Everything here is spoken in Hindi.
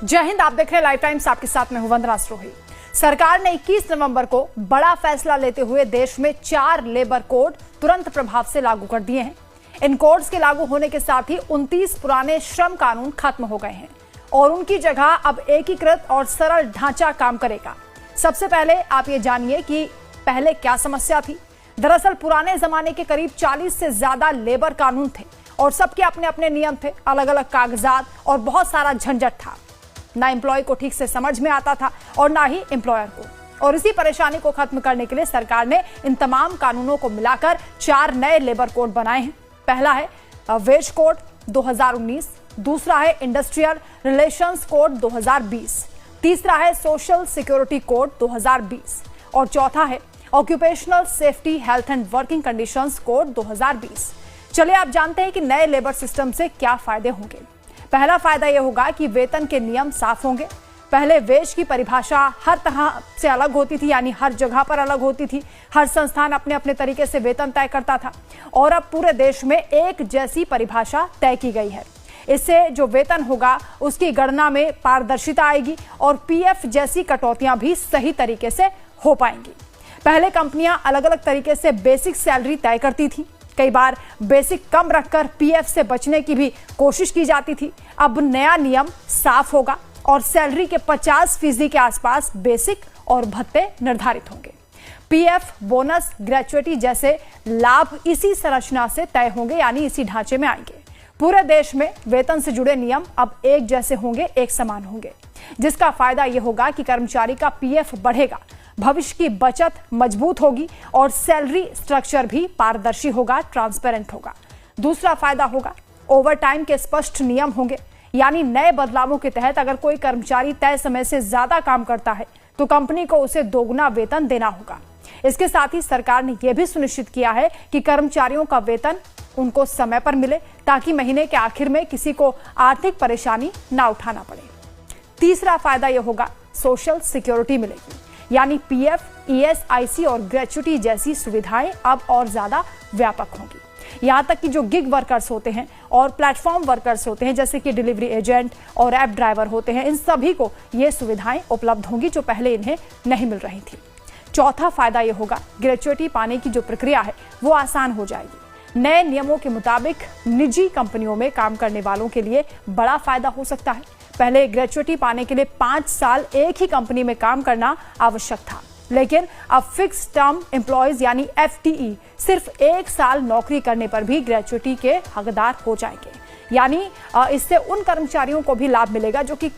जय हिंद। आप देख रहे हैं लाइफ टाइम्स, आपके साथ में हूं वंदना स्रोही। सरकार ने 21 नवंबर को बड़ा फैसला लेते हुए देश में 4 लेबर कोड तुरंत प्रभाव से लागू कर दिए हैं। इन कोड्स के लागू होने के साथ ही 29 पुराने श्रम कानून खत्म हो गए हैं और उनकी जगह अब एकीकृत और सरल ढांचा काम करेगा। सबसे पहले आप ये जानिए कि पहले क्या समस्या थी। दरअसल पुराने जमाने के करीब 40 से ज्यादा लेबर कानून थे और सबके अपने अपने नियम थे, अलग अलग कागजात और बहुत सारा झंझट था। ना एम्प्लॉय को ठीक से समझ में आता था और ना ही एम्प्लॉयर को। और इसी परेशानी को खत्म करने के लिए सरकार ने इन तमाम कानूनों को मिलाकर 4 नए लेबर कोड बनाए हैं। पहला है वेज कोड 2019, दूसरा है इंडस्ट्रियल रिलेशंस कोड 2020, तीसरा है सोशल सिक्योरिटी कोड 2020 और चौथा है occupational safety health and working conditions code 2020। चलिए आप जानते हैं कि नए लेबर सिस्टम से क्या फायदे होंगे। पहला फायदा यह होगा कि वेतन के नियम साफ होंगे। पहले वेज की परिभाषा हर तरह से अलग होती थी, यानी हर जगह पर अलग होती थी। हर संस्थान अपने अपने तरीके से वेतन तय करता था और अब पूरे देश में एक जैसी परिभाषा तय की गई है। इससे जो वेतन होगा उसकी गणना में पारदर्शिता आएगी और पीएफ जैसी कटौतियां भी सही तरीके से हो पाएंगी। पहले कंपनियां अलग अलग तरीके से बेसिक सैलरी तय करती थी। कई बार बेसिक कम रखकर पीएफ से बचने की भी कोशिश की जाती थी। अब नया नियम साफ होगा और सैलरी के 50% के आसपास बेसिक और भत्ते निर्धारित होंगे। पीएफ, बोनस, ग्रेच्युटी जैसे लाभ इसी संरचना से तय होंगे, यानी इसी ढांचे में आएंगे। पूरे देश में वेतन से जुड़े नियम अब एक जैसे होंगे, एक समान होंगे, जिसका फायदा यह होगा कि कर्मचारी का पीएफ बढ़ेगा, भविष्य की बचत मजबूत होगी और सैलरी स्ट्रक्चर भी पारदर्शी होगा, ट्रांसपेरेंट होगा। दूसरा फायदा होगा ओवरटाइम के स्पष्ट नियम होंगे, यानी नए बदलावों के तहत अगर कोई कर्मचारी तय समय से ज्यादा काम करता है तो कंपनी को उसे दोगुना वेतन देना होगा। इसके साथ ही सरकार ने यह भी सुनिश्चित किया है कि कर्मचारियों का वेतन उनको समय पर मिले, ताकि महीने के आखिर में किसी को आर्थिक परेशानी ना उठाना पड़े। तीसरा फायदा यह होगा सोशल सिक्योरिटी मिलेगी, यानी पीएफ, ईएसआईसी और ग्रेच्युटी जैसी सुविधाएं अब और ज्यादा व्यापक होंगी। यहां तक कि जो गिग वर्कर्स होते हैं और प्लेटफॉर्म वर्कर्स होते हैं, जैसे कि डिलीवरी एजेंट और ऐप ड्राइवर होते हैं, इन सभी को ये सुविधाएं उपलब्ध होंगी जो पहले इन्हें नहीं मिल रही थी। चौथा फायदा यह होगा ग्रेच्युटी पाने की जो प्रक्रिया है वो आसान हो जाएगी। नए नियमों के मुताबिक निजी कंपनियों में काम करने वालों के लिए बड़ा फायदा हो सकता है। पहले ग्रेच्युटी पाने के लिए 5 साल एक ही कंपनी में काम करना आवश्यक था, लेकिन अब फिक्स टर्म एम्प्लॉयज यानी एफटीई सिर्फ 1 साल नौकरी करने पर भी ग्रेच्युटी के हकदार हो जाएंगे। यानी इससे उन कर्मचारियों को भी लाभ मिलेगा जो कि